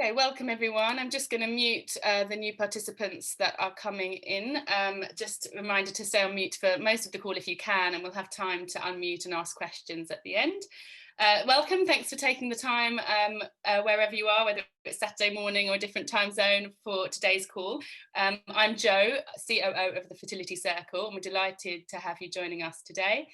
Okay, welcome everyone. I'm just going to mute the new participants that are coming in. Just a reminder to stay on mute for most of the call if you can, and we'll have time to unmute and ask questions at the end. Welcome, thanks for taking the time wherever you are, whether it's Saturday morning or a different time zone for today's call. I'm Jo, COO of the Fertility Circle, and we're delighted to have you joining us today.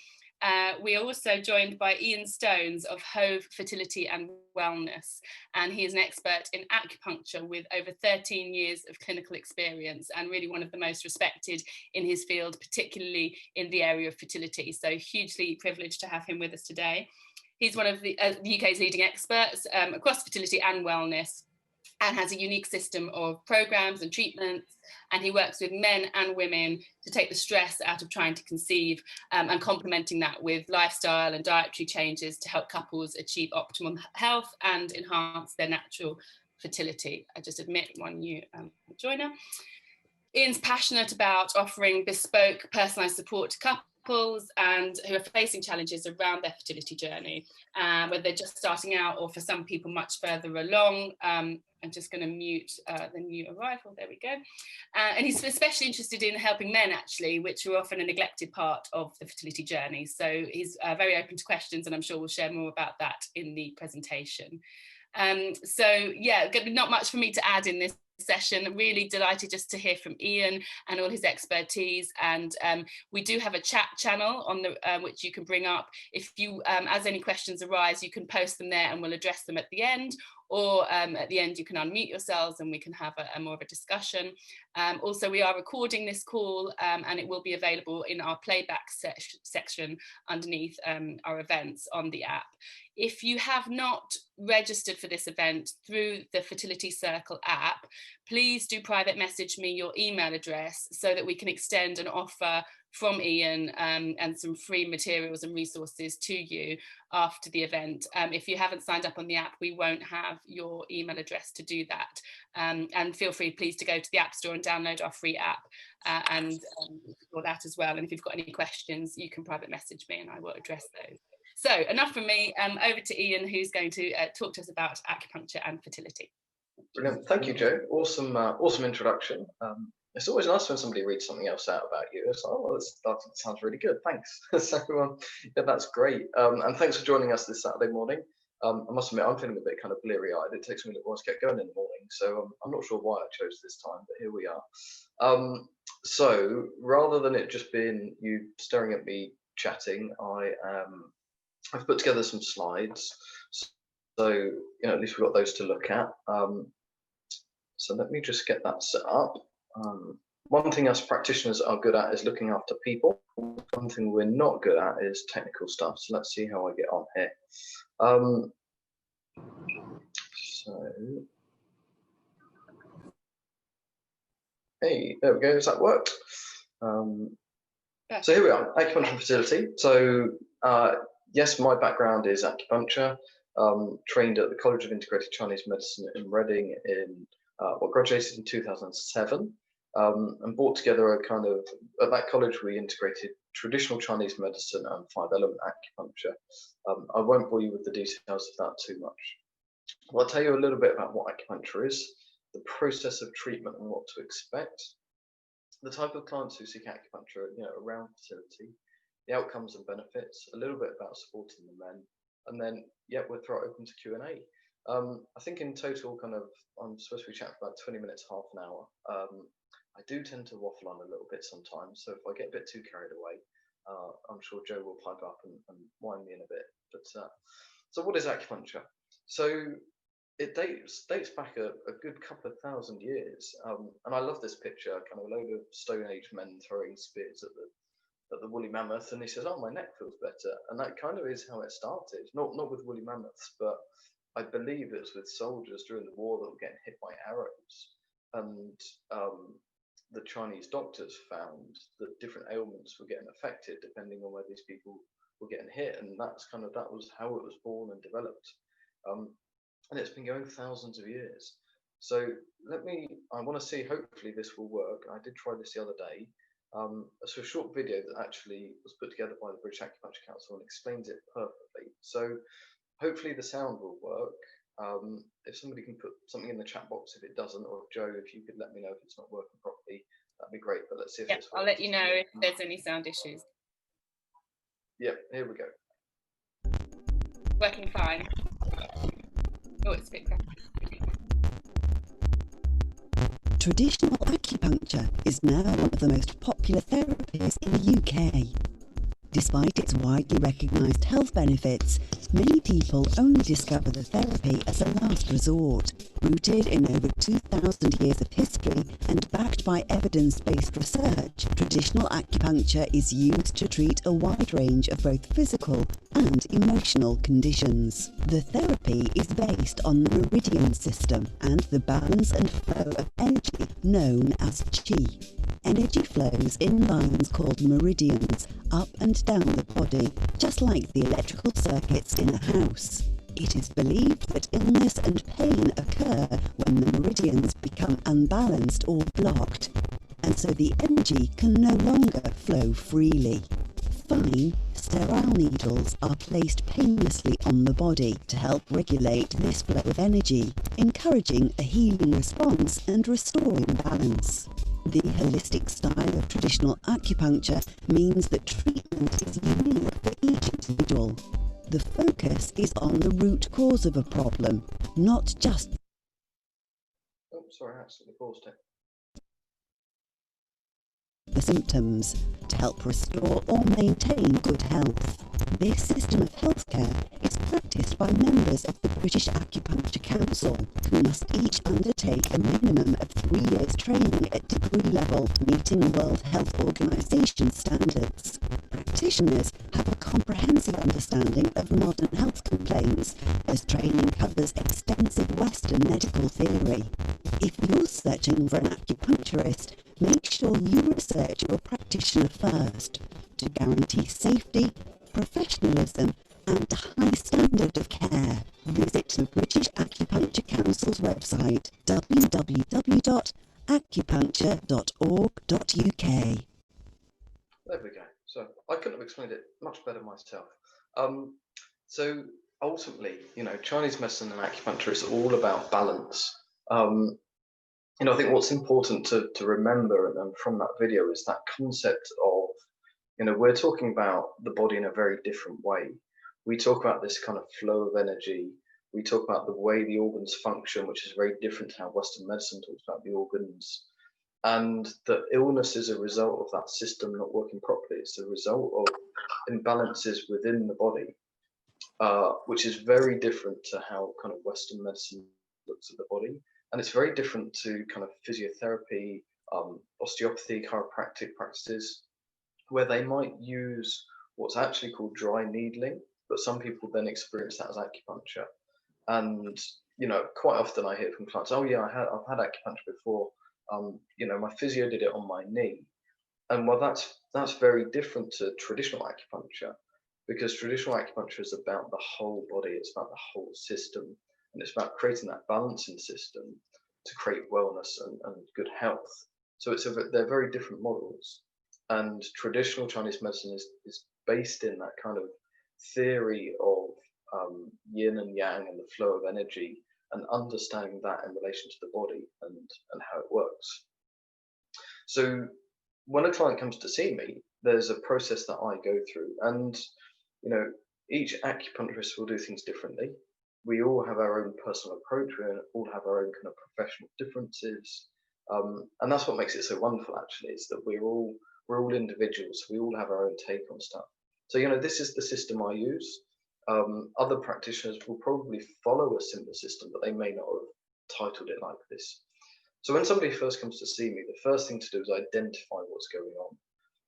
We're also joined by Ian Stones of Hove Fertility and Wellness, and he is an expert in acupuncture with over 13 years of clinical experience and really one of the most respected in his field, particularly in the area of fertility. So hugely privileged to have him with us today. He's one of the UK's leading experts across fertility and wellness, and has a unique system of programs and treatments, and he works with men and women to take the stress out of trying to conceive, and complementing that with lifestyle and dietary changes to help couples achieve optimal health and enhance their natural fertility. I just admit one new joiner. Ian's passionate about offering bespoke personalised support to couples and who are facing challenges around their fertility journey, whether they're just starting out or for some people much further along. I'm just going to mute the new arrival, there we go. And he's especially interested in helping men actually, which are often a neglected part of the fertility journey. So he's very open to questions, and I'm sure we'll share more about that in the presentation. So yeah, not much for me to add in this session. Really delighted just to hear from Ian and all his expertise, and we do have a chat channel on the which you can bring up if you as any questions arise. You can post them there and we'll address them at the end, or at the end you can unmute yourselves and we can have a more of a discussion. Also, we are recording this call and it will be available in our playback section underneath our events on the app. If you have not registered for this event through the Fertility Circle app, please do private message me your email address so that we can extend an offer from Ian and some free materials and resources to you after the event. If you haven't signed up on the app, we won't have your email address to do that. And feel free, please, to go to the App Store and download our free app and for that as well. And if you've got any questions, you can private message me and I will address those. So enough from me, over to Ian, who's going to talk to us about acupuncture and fertility. Brilliant. Thank you, Jo. Awesome introduction. It's always nice when somebody reads something else out about you. It's like, oh, well, that sounds really good. Thanks. So, yeah, that's great. And thanks for joining us this Saturday morning. I must admit, I'm feeling a bit kind of bleary-eyed. It takes me a little while to get going in the morning, so I'm not sure why I chose this time, but here we are. So rather than it just being you staring at me chatting, I've put together some slides, so at least we've got those to look at. So let me just get that set up. One thing us practitioners are good at is looking after people. One thing we're not good at is technical stuff. So let's see how I get on here. Hey, there we go. Has that worked? So here we are, acupuncture and fertility. So yes, my background is acupuncture. Trained at the College of Integrated Chinese Medicine in Reading graduated in 2007, and brought together a kind of, at that college we integrated traditional Chinese medicine and 5-element acupuncture. I won't bore you with the details of that too much. Well, I'll tell you a little bit about what acupuncture is, the process of treatment and what to expect, the type of clients who seek acupuncture, around fertility, the outcomes and benefits, a little bit about supporting the men, and then, we'll throw it open to Q&A. I think in total, I'm supposed to be chatting for about 20 minutes, half an hour. I do tend to waffle on a little bit sometimes, so if I get a bit too carried away, I'm sure Jo will pipe up and wind me in a bit. But so what is acupuncture? So it dates back a good couple of thousand years, and I love this picture, kind of a load of Stone Age men throwing spears at the woolly mammoth, and he says, "Oh, my neck feels better," and that kind of is how it started. Not with woolly mammoths, but I believe it's with soldiers during the war that were getting hit by arrows, and the Chinese doctors found that different ailments were getting affected depending on where these people were getting hit, and that was how it was born and developed, and it's been going thousands of years. So I want to see, hopefully this will work. I did try this the other day. So a short video that actually was put together by the British Acupuncture Council and explains it perfectly. So hopefully the sound will work. If somebody can put something in the chat box if it doesn't, or if Joe, if you could let me know if it's not working properly, that'd be great. But let's see if it's I'll let you know if there's any sound issues. Yep, here we go. Working fine. Oh, it's a bit crackly. Traditional acupuncture is now one of the most popular therapies in the UK. Despite its widely recognised health benefits, many people only discover the therapy as a last resort. Rooted in over 2,000 years of history and backed by evidence-based research, traditional acupuncture is used to treat a wide range of both physical and emotional conditions. The therapy is based on the meridian system and the balance and flow of energy known as qi. Energy flows in lines called meridians up and down the body, just like the electrical circuits in a house. It is believed that illness and pain occur when the meridians become unbalanced or blocked, and so the energy can no longer flow freely. Fine, sterile needles are placed painlessly on the body to help regulate this flow of energy, encouraging a healing response and restoring balance. The holistic style of traditional acupuncture means that treatment is unique for each individual. The focus is on the root cause of a problem, not just... Oh, sorry, I accidentally paused it. ...the symptoms, to help restore or maintain good health. This system of healthcare is practiced by members of the British Acupuncture Council, who must each undertake a minimum of 3 years training at degree level, meeting World Health Organization standards. Practitioners have a comprehensive understanding of modern health complaints, as training covers extensive Western medical theory. If you're searching for an acupuncturist, make sure you research your practitioner first to guarantee safety, professionalism and a high standard of care. Visit the British Acupuncture Council's website, www.acupuncture.org.uk. There we go. So I couldn't have explained it much better myself. So ultimately, Chinese medicine and acupuncture is all about balance. I think what's important to remember and from that video is that concept of, we're talking about the body in a very different way. We talk about this kind of flow of energy. We talk about the way the organs function, which is very different to how Western medicine talks about the organs. And that illness is a result of that system not working properly. It's a result of imbalances within the body, which is very different to how kind of Western medicine looks at the body. And it's very different to kind of physiotherapy, osteopathy, chiropractic practices, where they might use what's actually called dry needling, but some people then experience that as acupuncture. And, quite often I hear from clients, oh yeah, I've had acupuncture before. My physio did it on my knee. And well, that's very different to traditional acupuncture, because traditional acupuncture is about the whole body. It's about the whole system. And it's about creating that balancing system to create wellness and good health. So they're very different models. And traditional Chinese medicine is based in that kind of theory of yin and yang and the flow of energy, and understanding that in relation to the body and how it works. So when a client comes to see me, there's a process that I go through, and each acupuncturist will do things differently. We all have our own personal approach. We all have our own kind of professional differences, and that's what makes it so wonderful. Actually, is that we're all individuals. We all have our own take on stuff. So this is the system I use. Other practitioners will probably follow a similar system, but they may not have titled it like this. So when somebody first comes to see me, the first thing to do is identify what's going on,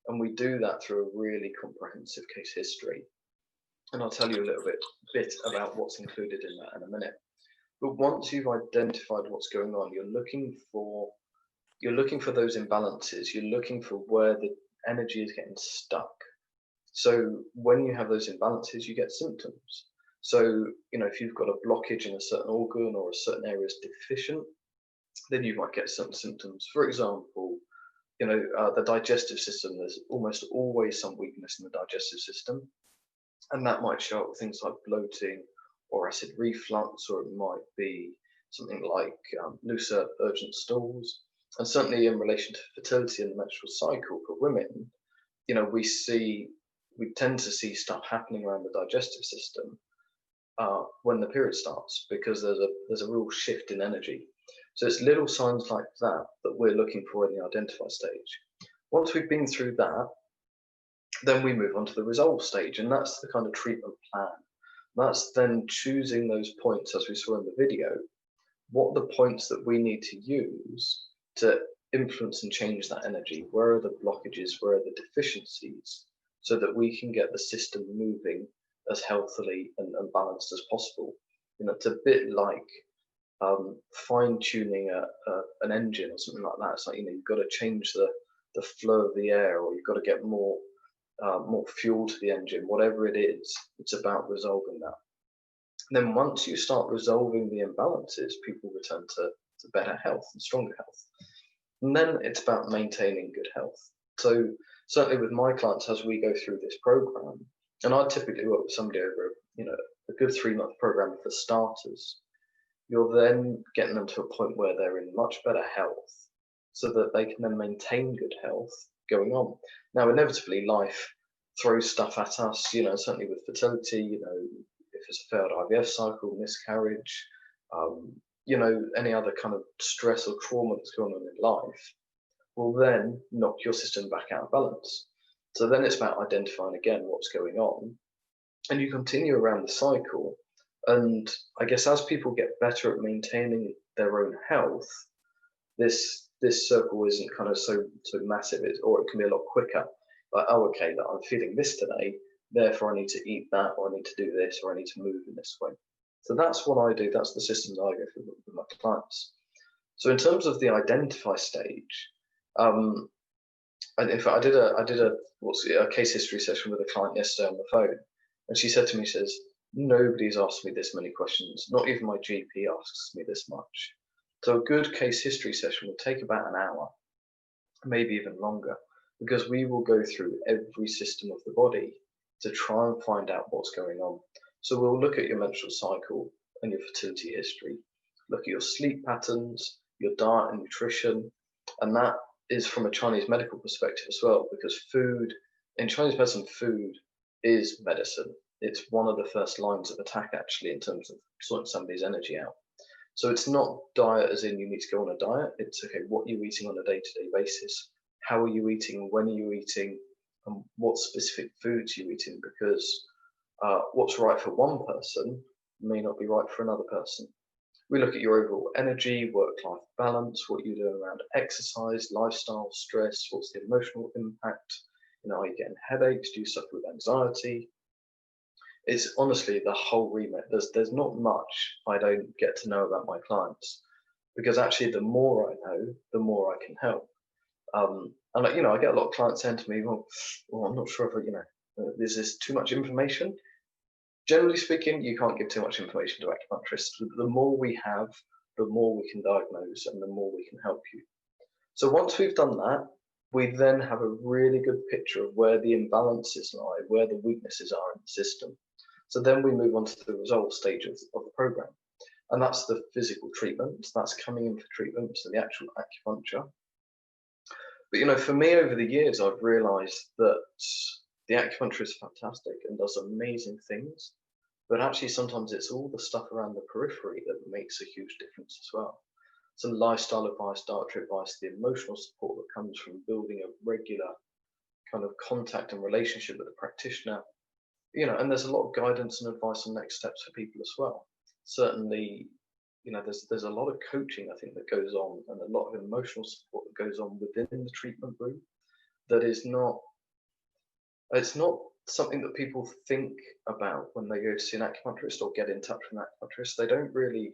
and we do that through a really comprehensive case history. And I'll tell you a little bit about what's included in that in a minute. But once you've identified what's going on, you're looking for those imbalances. You're looking for where the energy is getting stuck. So when you have those imbalances, you get symptoms. So, if you've got a blockage in a certain organ or a certain area is deficient, then you might get certain symptoms. For example, the digestive system, there's almost always some weakness in the digestive system. And that might show up things like bloating or acid reflux, or it might be something like looser urgent stools. And certainly in relation to fertility and the menstrual cycle for women, we tend to see stuff happening around the digestive system when the period starts, because there's a real shift in energy. So it's little signs like that that we're looking for in the identify stage. Once we've been through that, then we move on to the resolve stage, and that's the kind of treatment plan. That's then choosing those points, as we saw in the video, what are the points that we need to use to influence and change that energy? Where are the blockages? Where are the deficiencies? So that we can get the system moving as healthily and balanced as possible. It's a bit like fine-tuning an engine or something like that. It's like, you've got to change the flow of the air, or you've got to get more fuel to the engine. Whatever it is, it's about resolving that. And then once you start resolving the imbalances, people return to better health and stronger health. And then it's about maintaining good health. So certainly with my clients, as we go through this program, and I typically work with somebody over a good 3-month program for starters, you're then getting them to a point where they're in much better health, so that they can then maintain good health going on. Now, inevitably, life throws stuff at us, certainly with fertility, if it's a failed IVF cycle, miscarriage, any other kind of stress or trauma that's going on in life will then knock your system back out of balance. So then it's about identifying again what's going on, and you continue around the cycle. And I guess as people get better at maintaining their own health, this circle isn't kind of so massive, or it can be a lot quicker. Like, oh, okay, that I'm feeling this today, therefore I need to eat that, or I need to do this, or I need to move in this way. So that's what I do. That's the systems I go through with my clients. So in terms of the identify stage, in fact, I did a case history session with a client yesterday on the phone, and she said to me, nobody's asked me this many questions. Not even my GP asks me this much. So a good case history session will take about an hour, maybe even longer, because we will go through every system of the body to try and find out what's going on. So we'll look at your menstrual cycle and your fertility history, look at your sleep patterns, your diet and nutrition, and that is from a Chinese medical perspective as well, because in Chinese medicine, food is medicine. It's one of the first lines of attack, actually, in terms of sorting somebody's energy out. So it's not diet as in you need to go on a diet. It's, okay, what are you eating on a day-to-day basis? How are you eating? When are you eating? And what specific foods are you eating? Because what's right for one person may not be right for another person. We look at your overall energy, work-life balance, what you're doing around exercise, lifestyle, stress, what's the emotional impact? Are you getting headaches? Do you suffer with anxiety? It's honestly the whole remit. There's not much I don't get to know about my clients, because actually the more I know, the more I can help. And I get a lot of clients saying to me, well, I'm not sure if is this too much information? Generally speaking, you can't give too much information to acupuncturists. The more we have, the more we can diagnose and the more we can help you. So once we've done that, we then have a really good picture of where the imbalances lie, where the weaknesses are in the system. So then we move on to the resolve stage of the program. And that's the physical treatment. That's coming in for treatment, so the actual acupuncture. But for me, over the years, I've realized that the acupuncture is fantastic and does amazing things. But actually, sometimes it's all the stuff around the periphery that makes a huge difference as well. Some lifestyle advice, dietary advice, the emotional support that comes from building a regular kind of contact and relationship with the practitioner. And there's a lot of guidance and advice on next steps for people as well. Certainly, there's a lot of coaching, I think, that goes on, and a lot of emotional support that goes on within the treatment room. That is not, it's not something that people think about when they go to see an acupuncturist or get in touch with an acupuncturist. They don't really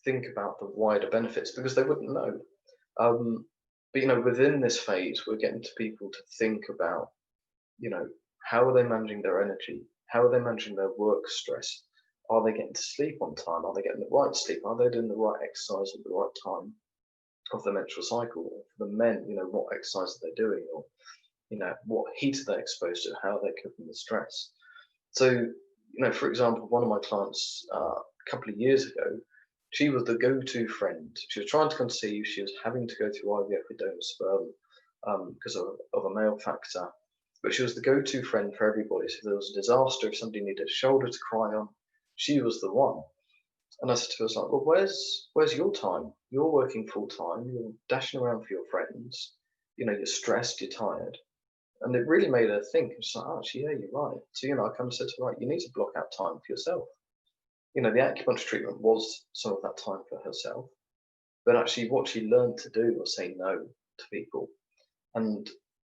think about the wider benefits because they wouldn't know. But within this phase, we're getting to people to think about, how are they managing their energy? How are they managing their work stress? Are they getting to sleep on time? Are they getting the right sleep? Are they doing the right exercise at the right time of the menstrual cycle? Or for the men, what exercise are they doing? Or, what heat are they exposed to? How are they coping with stress? So for example, one of my clients a couple of years ago, she was the go-to friend. She was trying to conceive. She was having to go through IVF with donor sperm because of a male factor. But she was the go-to friend for everybody. So if there was a disaster, if somebody needed a shoulder to cry on, she was the one. And I said to her, I was like, well, where's your time? You're working full time. You're dashing around for your friends. You're stressed. You're tired. And it really made her think. It's like, actually, yeah, you're right. So I kind of said to her, right, you need to block out time for yourself. The acupuncture treatment was some of that time for herself, but actually what she learned to do was say no to people. And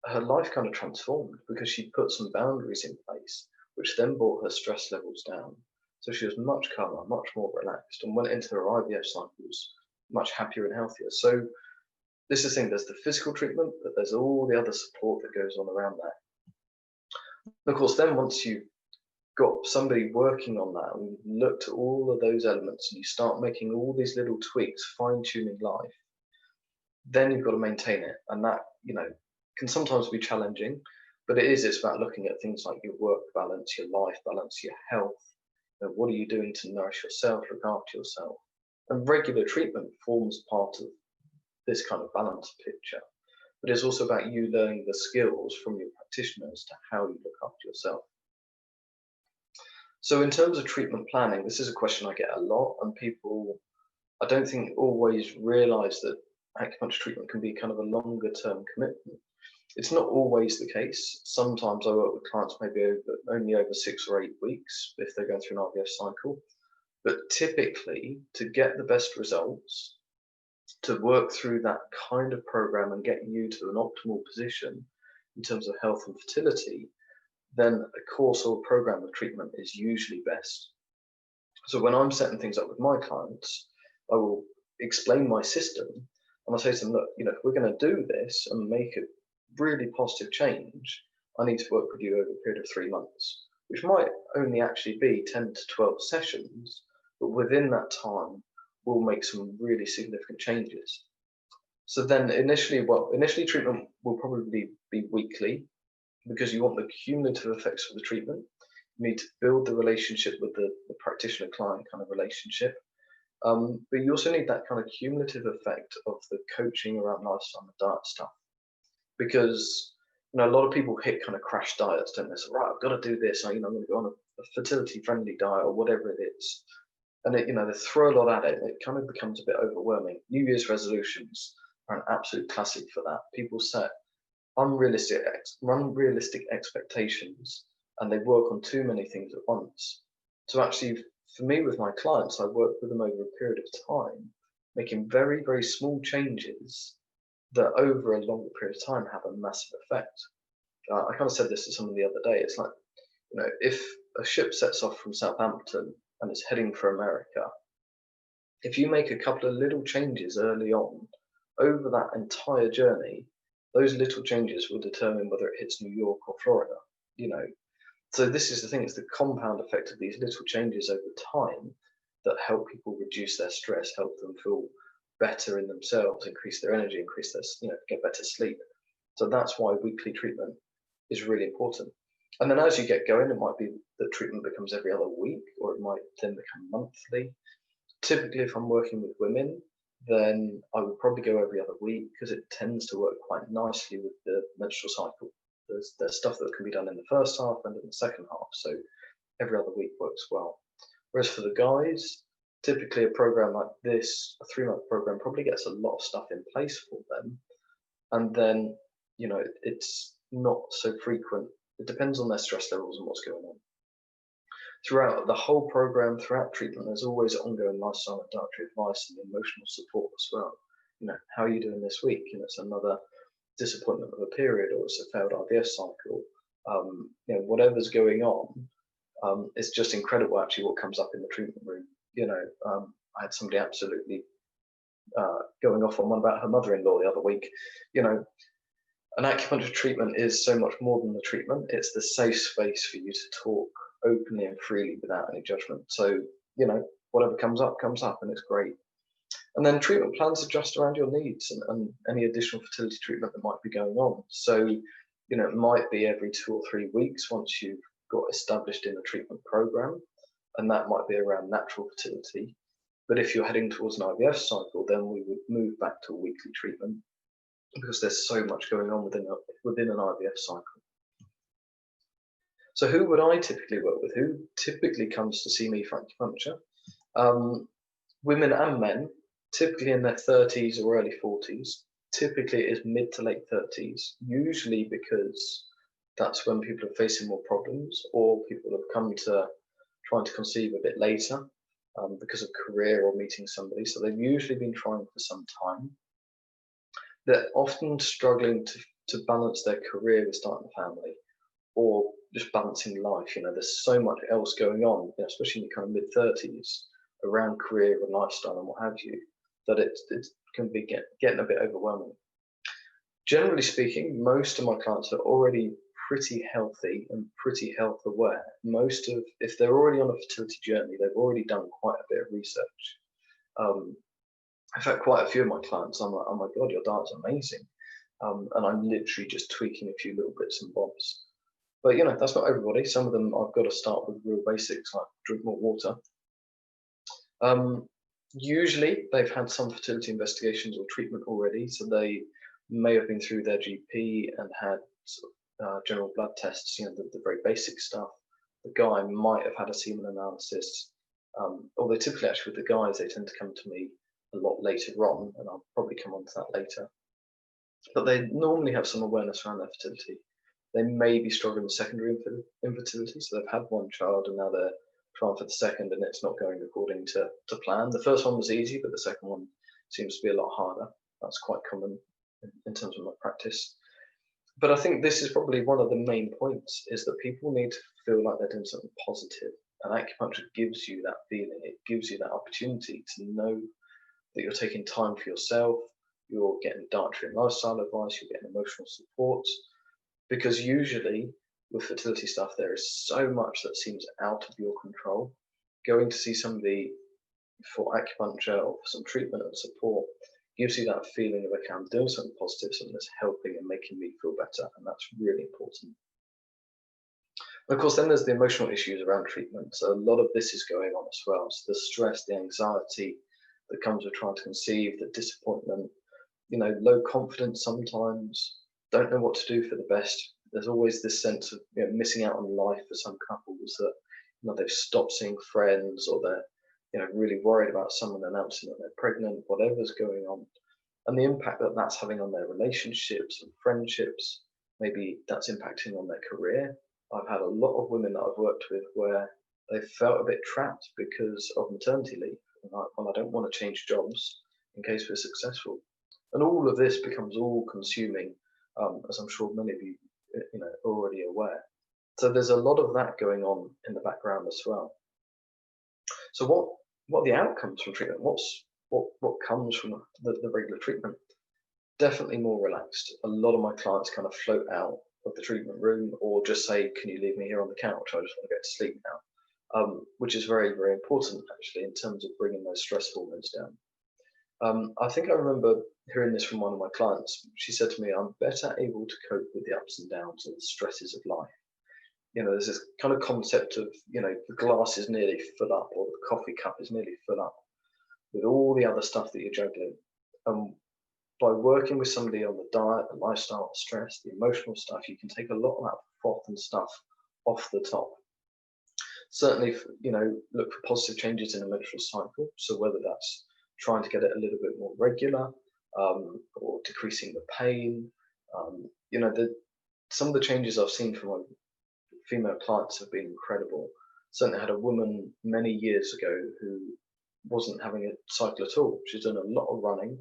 her life kind of transformed because she put some boundaries in place, which then brought her stress levels down. So she was much calmer, much more relaxed, and went into her IVF cycles much happier and healthier. So this is the thing, there's the physical treatment, but there's all the other support that goes on around that. And of course, then once you've got somebody working on that and you've looked at all of those elements and you start making all these little tweaks, fine-tuning life, then you've got to maintain it. And that, can sometimes be challenging, but it's about looking at things like your work balance, your life balance, your health. What are you doing to nourish yourself, look after yourself? And regular treatment forms part of this kind of balance picture. But it's also about you learning the skills from your practitioners to how you look after yourself. So in terms of treatment planning, this is a question I get a lot, and people, I don't think, always realize that acupuncture treatment can be kind of a longer term commitment. It's not always the case. Sometimes I work with clients maybe only over 6 or 8 weeks if they're going through an IVF cycle. But typically, to get the best results, to work through that kind of program and get you to an optimal position in terms of health and fertility, then a course or program of treatment is usually best. So when I'm setting things up with my clients, I will explain my system and I'll say to them, look, if we're going to do this and make a really positive change, I need to work with you over a period of 3 months, which might only actually be 10 to 12 sessions, but within that time, we'll make some really significant changes. So then initially treatment will probably be weekly, because you want the cumulative effects of the treatment. You need to build the relationship with the practitioner-client kind of relationship. But you also need that kind of cumulative effect of the coaching around lifestyle and diet stuff. Because a lot of people hit kind of crash diets, don't they? So, right, I've got to do this. I'm going to go on a fertility-friendly diet or whatever it is. And they throw a lot at it. It kind of becomes a bit overwhelming. New Year's resolutions are an absolute classic for that. People set unrealistic expectations, and they work on too many things at once. So actually, for me, with my clients, I work with them over a period of time, making very, very small changes that over a longer period of time have a massive effect. I kind of said this to someone the other day. It's like, if a ship sets off from Southampton and it's heading for America, if you make a couple of little changes early on, over that entire journey, those little changes will determine whether it hits New York or Florida, So this is the thing, it's the compound effect of these little changes over time that help people reduce their stress, help them feel better in themselves, increase their energy, increase their, get better sleep. So that's why weekly treatment is really important. And then as you get going, it might be that treatment becomes every other week, or it might then become monthly. Typically, if I'm working with women, then I would probably go every other week, because it tends to work quite nicely with the menstrual cycle. There's stuff that can be done in the first half and in the second half, so every other week works well. Whereas for the guys, typically a program like this, a 3-month program, probably gets a lot of stuff in place for them, and then it's not so frequent. It depends on their stress levels and what's going on. Throughout the whole program, throughout treatment, there's always ongoing lifestyle and dietary advice and emotional support as well. How are you doing this week? It's another disappointment of a period, or it's a failed IVF cycle. Whatever's going on, it's just incredible actually what comes up in the treatment room. I had somebody absolutely going off on one about her mother-in-law the other week. An acupuncture treatment is so much more than the treatment. It's the safe space for you to talk openly and freely without any judgment. So, whatever comes up, and it's great. And then treatment plans adjust around your needs and any additional fertility treatment that might be going on. So, it might be every 2 or 3 weeks once you've got established in a treatment program, and that might be around natural fertility. But if you're heading towards an IVF cycle, then we would move back to a weekly treatment because there's so much going on within an IVF cycle. So who would I typically work with? Who typically comes to see me for acupuncture? Women and men, typically in their 30s or early 40s. Typically it is mid to late 30s, usually because that's when people are facing more problems, or people have come to trying to conceive a bit later because of career or meeting somebody. So they've usually been trying for some time. They're often struggling to balance their career with starting a family, or just balancing life. You know, there's so much else going on, you know, especially in the kind of mid-30s, around career and lifestyle and what have you, that it can be getting a bit overwhelming. Generally speaking, most of my clients are already pretty healthy and pretty health aware. If they're already on a fertility journey, they've already done quite a bit of research. In fact, quite a few of my clients, I'm like, oh my God, your diet's amazing. And I'm literally just tweaking a few little bits and bobs. But, you know, that's not everybody. Some of them I've got to start with real basics, like drink more water. Usually they've had some fertility investigations or treatment already. So they may have been through their GP and had general blood tests, you know, the very basic stuff. The guy might have had a semen analysis. Although typically actually with the guys, they tend to come to me a lot later on, and I'll probably come on to that later. But they normally have some awareness around their fertility. They may be struggling with secondary infertility, so they've had one child and now they're trying for the second and it's not going according to plan. The first one was easy, but the second one seems to be a lot harder. That's quite common in terms of my practice. But I think this is probably one of the main points, is that people need to feel like they're doing something positive. And acupuncture gives you that feeling. It gives you that opportunity to know that you're taking time for yourself, you're getting dietary and lifestyle advice, you're getting emotional support. Because usually with fertility stuff, there is so much that seems out of your control. Going to see somebody for acupuncture or for some treatment and support gives you that feeling of, okay, I'm doing something positive, something that's helping and making me feel better, and that's really important. And of course, then there's the emotional issues around treatment. So a lot of this is going on as well. So the stress, the anxiety that comes with trying to conceive, the disappointment, you know, low confidence sometimes, don't know what to do for the best. There's always this sense of, you know, missing out on life for some couples, that, you know, they've stopped seeing friends, or they're, you know, really worried about someone announcing that they're pregnant, whatever's going on, and the impact that that's having on their relationships and friendships. Maybe that's impacting on their career. I've had a lot of women that I've worked with where they felt a bit trapped because of maternity leave. And like, well, I don't want to change jobs in case we're successful. And all of this becomes all consuming, as I'm sure many of you, you know, are already aware. So there's a lot of that going on in the background as well. So what are the outcomes from treatment? What comes from the regular treatment? Definitely more relaxed. A lot of my clients kind of float out of the treatment room, or just say, can you leave me here on the couch? I just want to get to sleep now, which is very, very important actually in terms of bringing those stress hormones down. I think I remember hearing this from one of my clients. She said to me, I'm better able to cope with the ups and downs and the stresses of life. You know, there's this kind of concept of, you know, the glass is nearly full up, or the coffee cup is nearly full up with all the other stuff that you're juggling. By working with somebody on the diet, the lifestyle, the stress, the emotional stuff, you can take a lot of that froth and stuff off the top. Certainly, you know, look for positive changes in the menstrual cycle. So whether that's trying to get it a little bit more regular, or decreasing the pain, you know, some of the changes I've seen from my female clients have been incredible. Certainly had a woman many years ago who wasn't having a cycle at all. She's done a lot of running,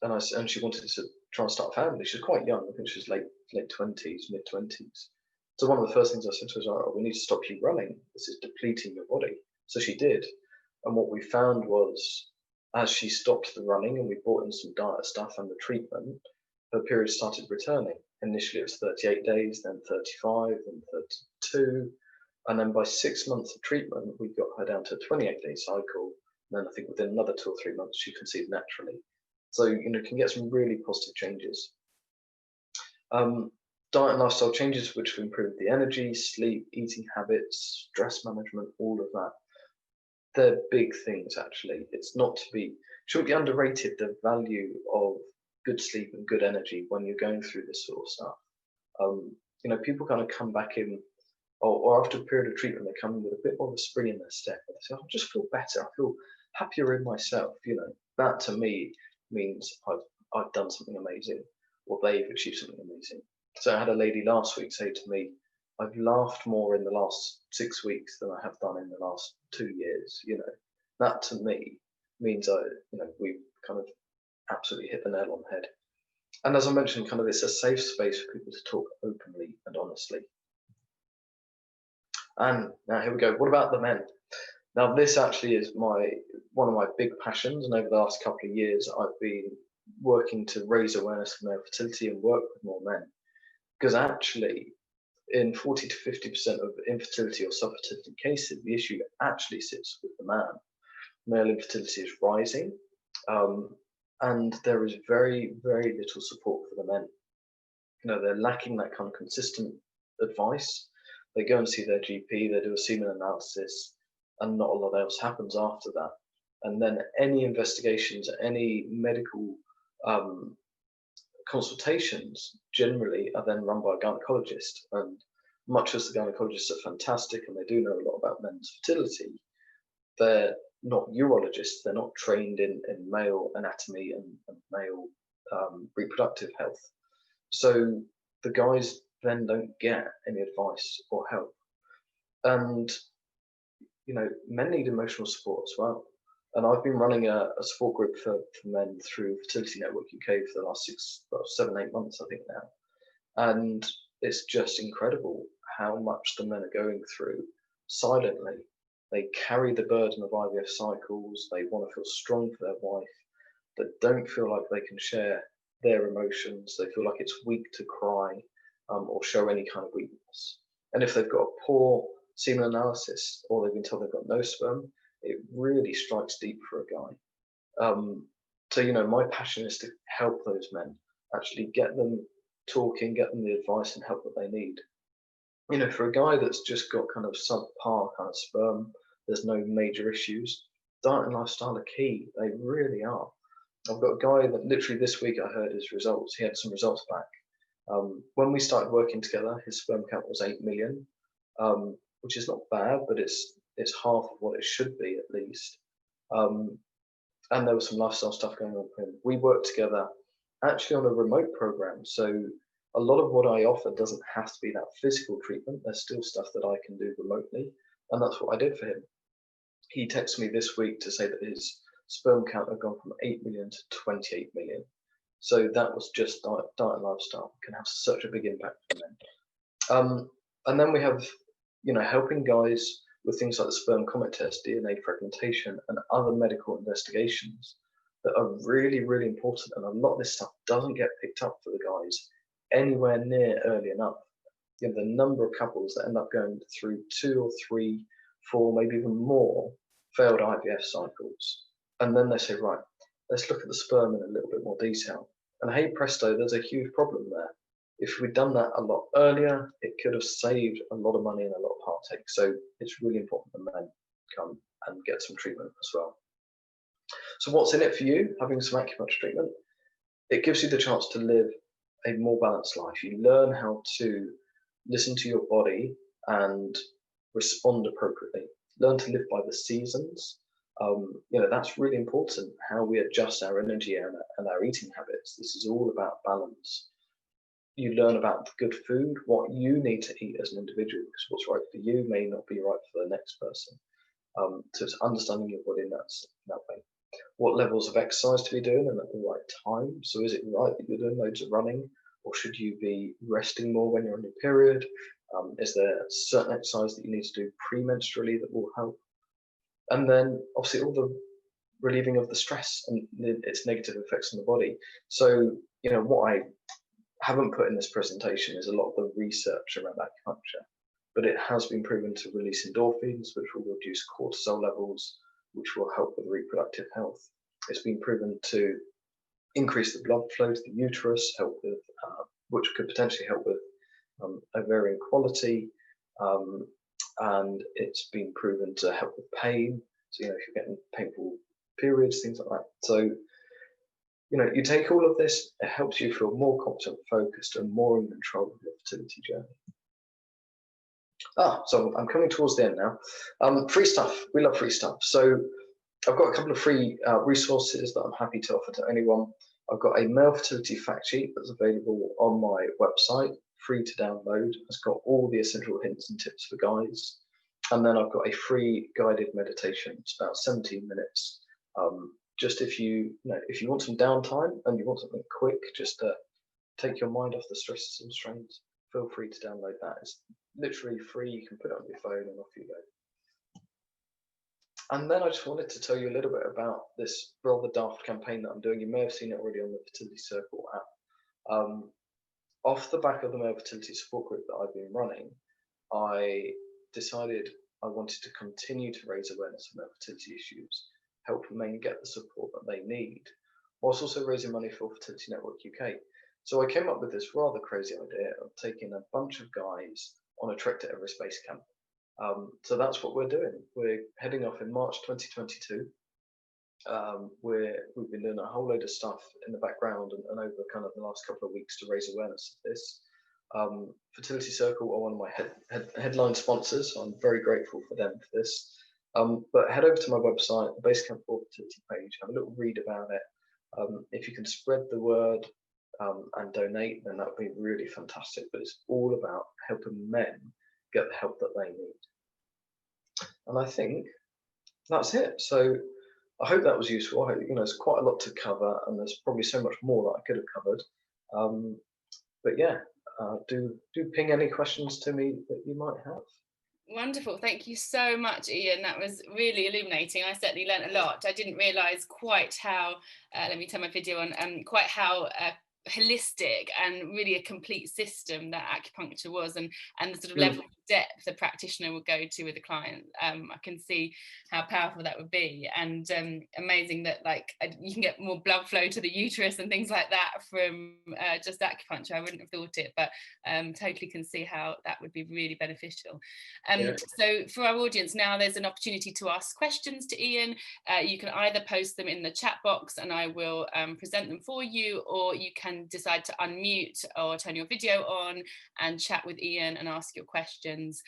and she wanted to try and start a family. She's quite young. I think she's late 20s, mid 20s. So one of the first things I said to her was, oh, we need to stop you running. This is depleting your body. So she did. And what we found was, as she stopped the running and we brought in some diet stuff and the treatment, her period started returning. Initially it was 38 days, then 35, then 32. And then by 6 months of treatment, we got her down to a 28-day cycle. And then I think within another 2 or 3 months, she conceived naturally. So, you know, can get some really positive changes. Diet and lifestyle changes which have improved the energy, sleep, eating habits, stress management, all of that. They're big things actually. It's not to be, shouldn't be underrated, the value of good sleep and good energy when you're going through this sort of stuff. You know, people kind of come back in, or after a period of treatment, they come in with a bit more of a spring in their step. They say, I just feel better. I feel happier in myself. You know, that to me means I've done something amazing, or they've achieved something amazing. So I had a lady last week say to me, I've laughed more in the last 6 weeks than I have done in the last 2 years. You know, that to me means we kind of absolutely hit the nail on the head. And as I mentioned, kind of it's a safe space for people to talk openly and honestly. And now here we go. What about the men? Now this actually is one of my big passions, and over the last couple of years I've been working to raise awareness of male fertility and work with more men, because actually in 40 to 50% of infertility or subfertility cases, the issue actually sits with the man. Male infertility is rising, and there is very, very little support for the men. You know, they're lacking that kind of consistent advice. They go and see their GP, they do a semen analysis, and not a lot else happens after that. And then any investigations, any medical consultations generally are then run by a gynecologist. And much as the gynecologists are fantastic and they do know a lot about men's fertility, they're not urologists, they're not trained in male anatomy and male reproductive health. So the guys then don't get any advice or help. And, you know, men need emotional support as well. And I've been running a support group for men through Fertility Network UK for the last 7, 8 months, I think now. And it's just incredible how much the men are going through silently. They carry the burden of IVF cycles. They want to feel strong for their wife, but don't feel like they can share their emotions. They feel like it's weak to cry or show any kind of weakness. And if they've got a poor semen analysis or they've been told they've got no sperm, it really strikes deep for a guy. So, you know, my passion is to help those men, actually get them talking, get them the advice and help that they need. You know, for a guy that's just got kind of subpar kind of sperm, there's no major issues, diet and lifestyle are key. They really are. I've got a guy that literally this week I heard his results. He had some results back. When we started working together, his sperm count was 8 million, which is not bad, but it's half of what it should be at least. And there was some lifestyle stuff going on for him. We worked together actually on a remote program. So a lot of what I offer doesn't have to be that physical treatment. There's still stuff that I can do remotely. And that's what I did for him. He texted me this week to say that his sperm count had gone from 8 million to 28 million. So that was just diet and lifestyle can have such a big impact on men. And then we have, you know, helping guys with things like the sperm comet test, DNA fragmentation, and other medical investigations that are really, really important. And a lot of this stuff doesn't get picked up for the guys anywhere near early enough. You know, the number of couples that end up going through 2 or 3, 4, maybe even more failed IVF cycles. And then they say, right, let's look at the sperm in a little bit more detail. And hey presto, there's a huge problem there. If we'd done that a lot earlier, it could have saved a lot of money and a lot of heartache. So it's really important that men come and get some treatment as well. So what's in it for you, having some acupuncture treatment? It gives you the chance to live a more balanced life. You learn how to listen to your body and respond appropriately. Learn to live by the seasons. You know, that's really important, how we adjust our energy and our eating habits. This is all about balance. You learn about good food, what you need to eat as an individual, because what's right for you may not be right for the next person. So it's understanding your body in that way. What levels of exercise to be doing and at the right time. So is it right that you're doing loads of running, or should you be resting more when you're on your period? Is there certain exercise that you need to do premenstrually that will help? And then obviously all the relieving of the stress and its negative effects on the body. So, you know, what I haven't put in this presentation is a lot of the research around acupuncture, but it has been proven to release endorphins, which will reduce cortisol levels, which will help with reproductive health. It's been proven to increase the blood flow to the uterus, help with, which could potentially help with ovarian quality, and it's been proven to help with pain. So, if you're getting painful periods, things like that. So, you take all of this, it helps you feel more confident, focused, and more in control of your fertility journey. So I'm coming towards the end now. Free stuff. We love free stuff. So I've got a couple of free resources that I'm happy to offer to anyone. I've got a male fertility fact sheet that's available on my website, free to download. It's got all the essential hints and tips for guys. And then I've got a free guided meditation. It's about 17 minutes. Just if you want some downtime and you want something quick, just to take your mind off the stresses and strains, feel free to download that. It's literally free. You can put it on your phone and off you go. And then I just wanted to tell you a little bit about this rather daft campaign that I'm doing. You may have seen it already on the Fertility Circle app. Off the back of the male fertility support group that I've been running, I decided I wanted to continue to raise awareness of male fertility issues, help men get the support that they need, whilst also raising money for Fertility Network UK. So I came up with this rather crazy idea of taking a bunch of guys on a trek to Everest Base Camp. So that's what we're doing. We're heading off in March 2022. We've been doing a whole load of stuff in the background and over kind of the last couple of weeks to raise awareness of this. Fertility Circle are one of my headline sponsors, so I'm very grateful for them for this. But head over to my website, the Basecamp for Fertility page, have a little read about it. If you can spread the word and donate, then that would be really fantastic. But it's all about helping men get the help that they need. And I think that's it. So I hope that was useful. I hope, there's quite a lot to cover, and there's probably so much more that I could have covered. But yeah, do ping any questions to me that you might have. Wonderful. Thank you so much, Ian. That was really illuminating. I certainly learned a lot. I didn't realise quite how, let me turn my video on, quite how holistic and really a complete system that acupuncture was, and the sort of level of depth a practitioner would go to with a client. I can see how powerful that would be, and amazing that you can get more blood flow to the uterus and things like that from just acupuncture. I wouldn't have thought it, but totally can see how that would be really beneficial. So for our audience now, there's an opportunity to ask questions to Ian. You can either post them in the chat box and I will present them for you, or you can decide to unmute or turn your video on and chat with Ian and ask your questions.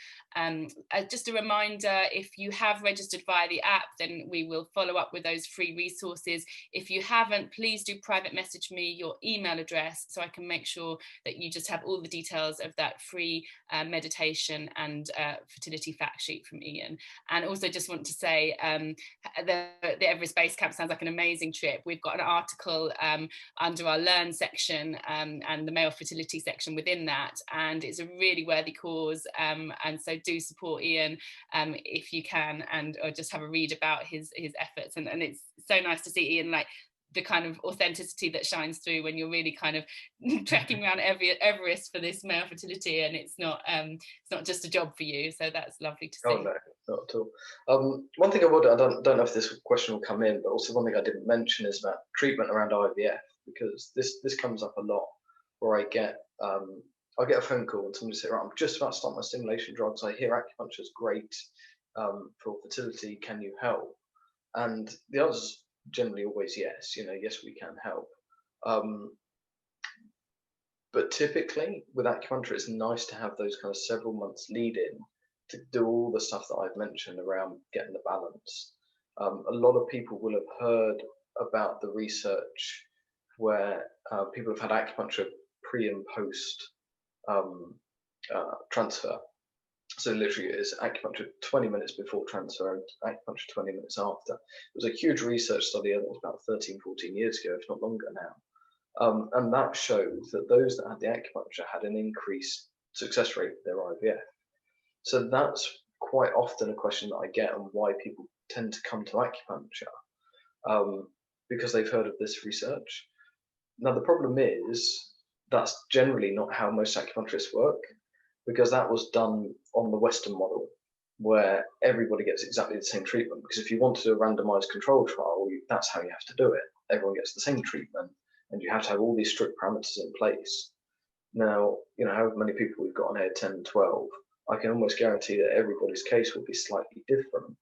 Just a reminder, if you have registered via the app, then we will follow up with those free resources. If you haven't, please do private message me your email address so I can make sure that you just have all the details of that free meditation and fertility fact sheet from Ian. And also just want to say the Everest Base Camp sounds like an amazing trip. We've got an article under our Learn section and the male fertility section within that, and it's a really worthy cause, and so do support Ian if you can, or just have a read about his efforts, and it's so nice to see Ian, like the kind of authenticity that shines through when you're really kind of trekking around Everest for this male fertility, and it's not just a job for you. So that's lovely to see. Oh no, not at all. One thing I don't know if this question will come in, but also one thing I didn't mention is about treatment around IVF, because this comes up a lot, where I get a phone call and somebody says, right, I'm just about to start my stimulation drugs. I hear acupuncture is great for fertility. Can you help? And the answer is generally always yes. Yes, we can help. But typically with acupuncture, it's nice to have those kind of several months lead in to do all the stuff that I've mentioned around getting the balance. A lot of people will have heard about the research where people have had acupuncture pre and post transfer. So literally it's acupuncture 20 minutes before transfer and acupuncture 20 minutes after. It was a huge research study, I think it was about 13, 14 years ago, if not longer now. And that shows that those that had the acupuncture had an increased success rate with their IVF. So that's quite often a question that I get on why people tend to come to acupuncture, because they've heard of this research. Now, the problem is that's generally not how most acupuncturists work, because that was done on the Western model, where everybody gets exactly the same treatment. Because if you want to do a randomized control trial, that's how you have to do it. Everyone gets the same treatment, and you have to have all these strict parameters in place. Now, however many people we've got on here, 10, 12, I can almost guarantee that everybody's case will be slightly different.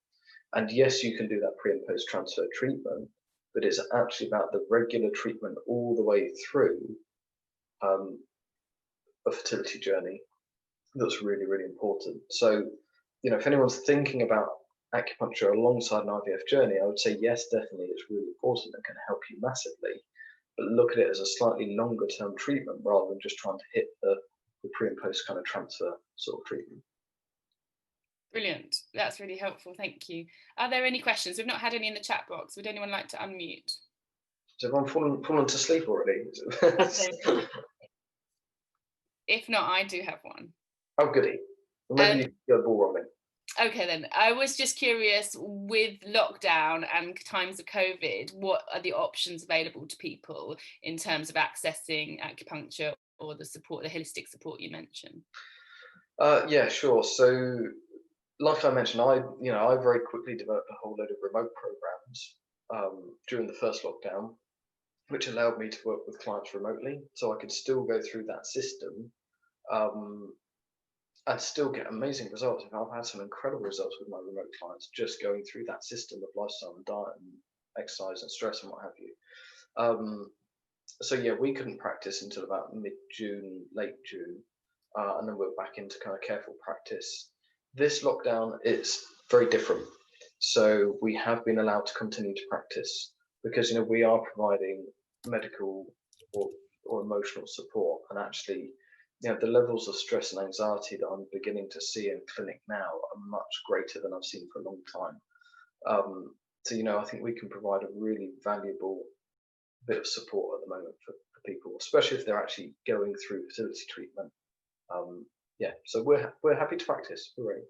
And yes, you can do that pre and post transfer treatment, but it's actually about the regular treatment all the way through a fertility journey that's really, really important. So, if anyone's thinking about acupuncture alongside an IVF journey, I would say yes, definitely, it's really important and can help you massively. But look at it as a slightly longer term treatment rather than just trying to hit the pre and post kind of transfer sort of treatment. Brilliant. That's really helpful. Thank you. Are there any questions? We've not had any in the chat box. Would anyone like to unmute? Has everyone fallen to sleep already? If not, I do have one. Oh, goody. Well, maybe you can go ball rolling. Okay, then. I was just curious, with lockdown and times of COVID, what are the options available to people in terms of accessing acupuncture or the holistic support you mentioned? Yeah, sure. So, like I mentioned, I very quickly developed a whole load of remote programs during the first lockdown, which allowed me to work with clients remotely. So I could still go through that system and still get amazing results. I've had some incredible results with my remote clients just going through that system of lifestyle and diet and exercise and stress and what have you. So yeah, we couldn't practice until about mid-June, late June, and then we're back into kind of careful practice. This lockdown is very different. So we have been allowed to continue to practice because we are providing medical or emotional support, and actually the levels of stress and anxiety that I'm beginning to see in clinic now are much greater than I've seen for a long time. So I think we can provide a really valuable bit of support at the moment for people, especially if they're actually going through fertility treatment. So we're happy to practice. We're ready.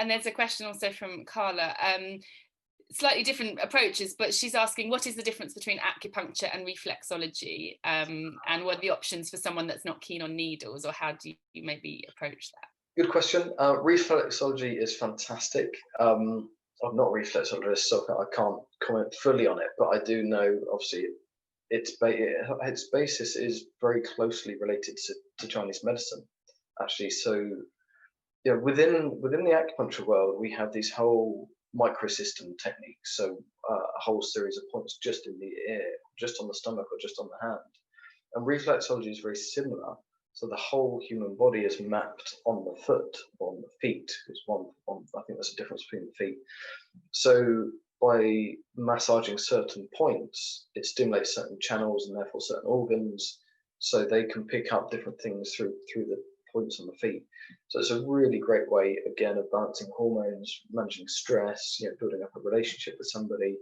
And there's a question also from Carla. Slightly different approaches, but she's asking, what is the difference between acupuncture and reflexology, and what are the options for someone that's not keen on needles, or how do you maybe approach that? Good question. Reflexology is fantastic. I'm not a reflexologist, so I can't comment fully on it, but I do know, obviously, its basis is very closely related to Chinese medicine, actually. So yeah, within the acupuncture world, we have these whole microsystem techniques. So a whole series of points just in the ear, just on the stomach, or just on the hand. And reflexology is very similar. So the whole human body is mapped on the foot, or on the feet. Is one. I think there's a difference between the feet. So by massaging certain points, it stimulates certain channels and therefore certain organs, so they can pick up different things through the points on the feet. So it's a really great way, again, of balancing hormones, managing stress, building up a relationship with somebody.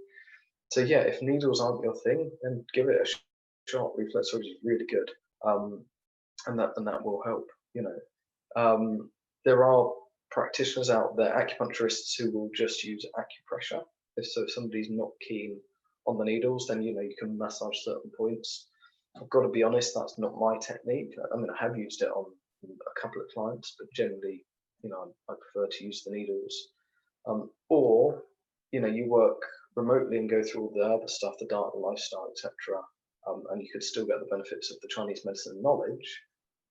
So yeah, if needles aren't your thing, then give it a shot. Reflexology is really good, and that will help. There are practitioners out there, acupuncturists, who will just use acupressure. If somebody's not keen on the needles, then you can massage certain points. I've got to be honest, that's not my technique. I mean, I have used it on a couple of clients, but generally, I prefer to use the needles. Or you work remotely and go through all the other stuff, the diet, the lifestyle, etc. And you could still get the benefits of the Chinese medicine knowledge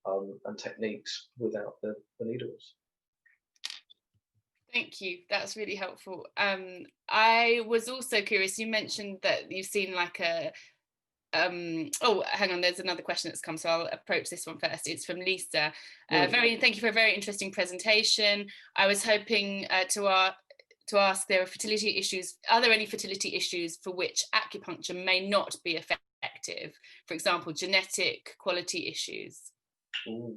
and techniques without the needles. Thank you. That's really helpful. I was also curious, you mentioned that you've seen like a oh, hang on, there's another question that's come, so I'll approach this one first. It's from Lisa. Thank you for a very interesting presentation. I was hoping to ask, there are fertility issues. Are there any fertility issues for which acupuncture may not be effective? For example, genetic quality issues. Ooh.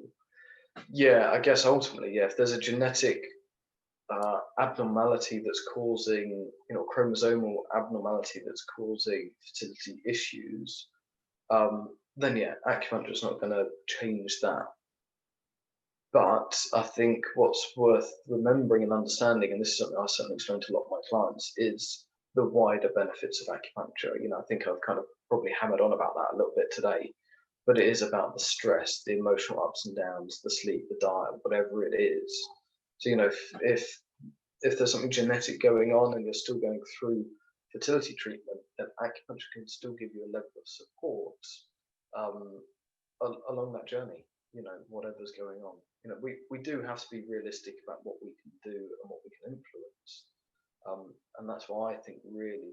Yeah, I guess ultimately, yeah, if there's a genetic abnormality that's causing, chromosomal abnormality that's causing fertility issues, then yeah, acupuncture is not going to change that. But I think what's worth remembering and understanding, and this is something I certainly explain to a lot of my clients, is the wider benefits of acupuncture. I think I've kind of probably hammered on about that a little bit today, but it is about the stress, the emotional ups and downs, the sleep, the diet, whatever it is. So, if there's something genetic going on and you're still going through fertility treatment, then acupuncture can still give you a level of support along that journey, whatever's going on. We do have to be realistic about what we can do and what we can influence. And that's why I think really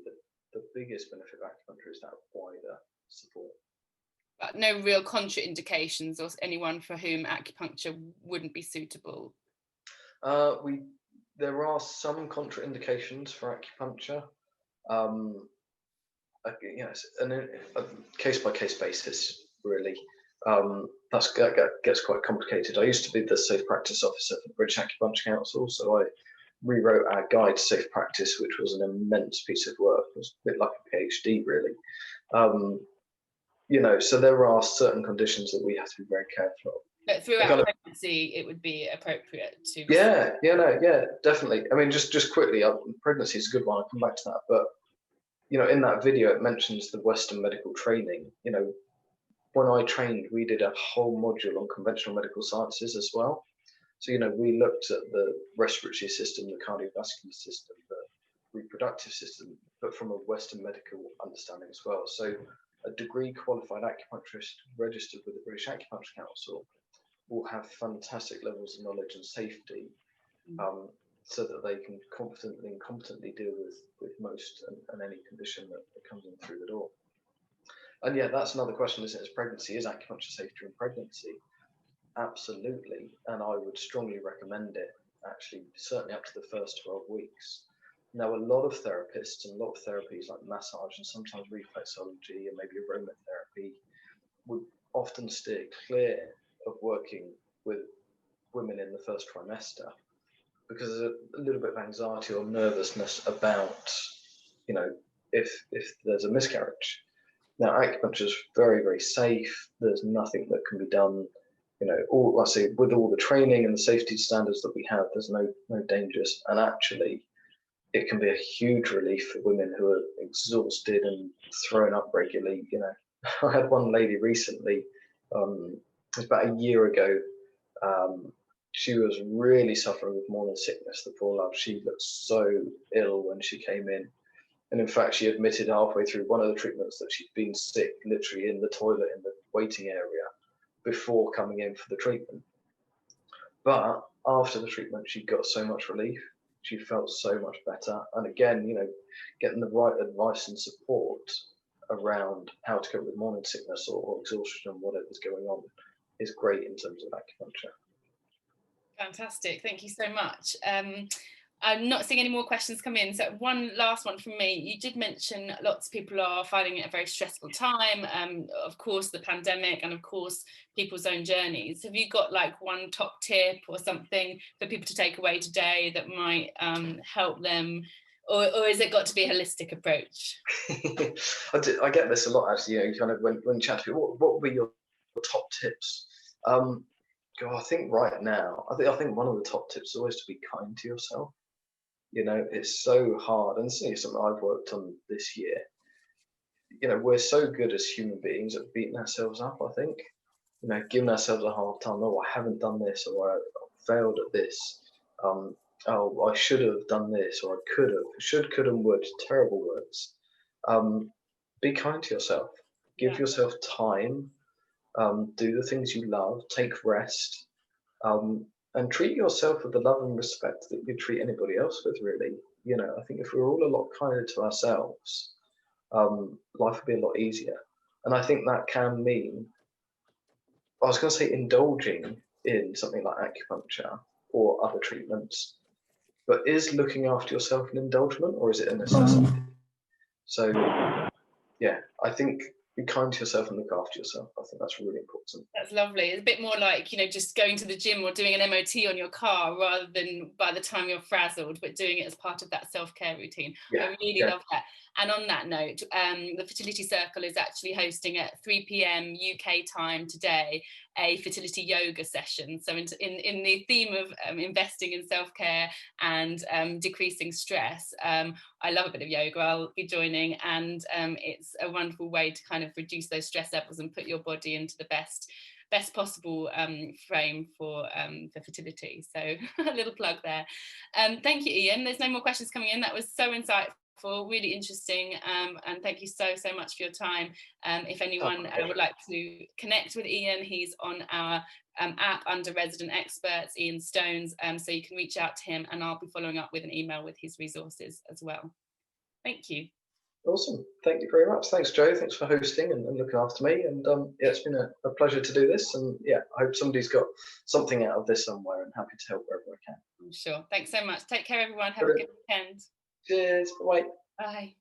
the biggest benefit of acupuncture is that wider support. But no real contraindications or anyone for whom acupuncture wouldn't be suitable? There are some contraindications for acupuncture. Yes, and a case-by-case basis, really. That gets quite complicated. I used to be the safe practice officer for the British Acupuncture Council, so I rewrote our guide to safe practice, which was an immense piece of work. It was a bit like a PhD, really. So there are certain conditions that we have to be very careful of. But throughout pregnancy, it would be appropriate to. Yeah, definitely. I mean, just quickly, pregnancy is a good one. I'll come back to that. But in that video, it mentions the Western medical training. When I trained, we did a whole module on conventional medical sciences as well. So we looked at the respiratory system, the cardiovascular system, the reproductive system, but from a Western medical understanding as well. So a degree qualified acupuncturist registered with the British Acupuncture Council will have fantastic levels of knowledge and safety, so that they can confidently and competently deal with most and any condition that comes in through the door. And yeah, that's another question, isn't it? Is pregnancy, is acupuncture safe during pregnancy? Absolutely, and I would strongly recommend it, actually, certainly up to the first 12 weeks. Now, a lot of therapists and a lot of therapies like massage and sometimes reflexology and maybe aromatherapy would often steer clear of working with women in the first trimester, because there's a little bit of anxiety or nervousness about, if there's a miscarriage. Now, acupuncture is very, very safe. There's nothing that can be done, I say, with all the training and the safety standards that we have, there's no dangers. And actually, it can be a huge relief for women who are exhausted and thrown up regularly. I had one lady recently, it was about a year ago. She was really suffering with morning sickness, the poor love. She looked so ill when she came in. And in fact, she admitted halfway through one of the treatments that she'd been sick, literally in the toilet in the waiting area, before coming in for the treatment. But after the treatment, she got so much relief. She felt so much better. And again, getting the right advice and support around how to cope with morning sickness or exhaustion and whatever's going on is great in terms of acupuncture. Fantastic. Thank you so much. I'm not seeing any more questions come in. So one last one from me. You did mention lots of people are finding it a very stressful time. Of course, the pandemic and of course, people's own journeys. Have you got like one top tip or something for people to take away today that might help them? Or has it got to be a holistic approach? I get this a lot, actually, kind of when you chat to people, what would be your top tips? I think right now, I think one of the top tips is always to be kind to yourself. It's so hard, and it's something I've worked on this year. We're so good as human beings at beating ourselves up, I think. Giving ourselves a hard time. Oh, I haven't done this, or I failed at this. Oh, I should have done this, or I could have. Should, could, and would. Terrible words. Be kind to yourself. Give yourself time. Do the things you love. Take rest. And treat yourself with the love and respect that you treat anybody else with, really. I think if we're all a lot kinder to ourselves, life would be a lot easier. And I think that can mean, I was going to say indulging in something like acupuncture or other treatments, but is looking after yourself an indulgement or is it a necessity? So, yeah, I think be kind to yourself and look after yourself. I think that's really important. That's lovely. It's a bit more like, just going to the gym or doing an MOT on your car rather than by the time you're frazzled, but doing it as part of that self-care routine. I really love that. And on that note, the Fertility Circle is actually hosting at 3 p.m. UK time today a fertility yoga session. So in the theme of investing in self-care and decreasing stress, I love a bit of yoga. I'll be joining, and it's a wonderful way to kind of reduce those stress levels and put your body into the best possible frame for fertility. So a little plug there. Thank you, Ian. There's no more questions coming in. That was so insightful. helpful, really interesting, and thank you so much for your time. If anyone would like to connect with Ian, he's on our app under Resident Experts, Ian Stones, so you can reach out to him, and I'll be following up with an email with his resources as well. Thank you. Awesome. Thank you very much. Thanks, Joe. Thanks for hosting and looking after me. And yeah, it's been a pleasure to do this. And yeah, I hope somebody's got something out of this somewhere, and happy to help wherever I can. I'm sure. Thanks so much. Take care, everyone. Have a good weekend. Cheers. Bye. Bye.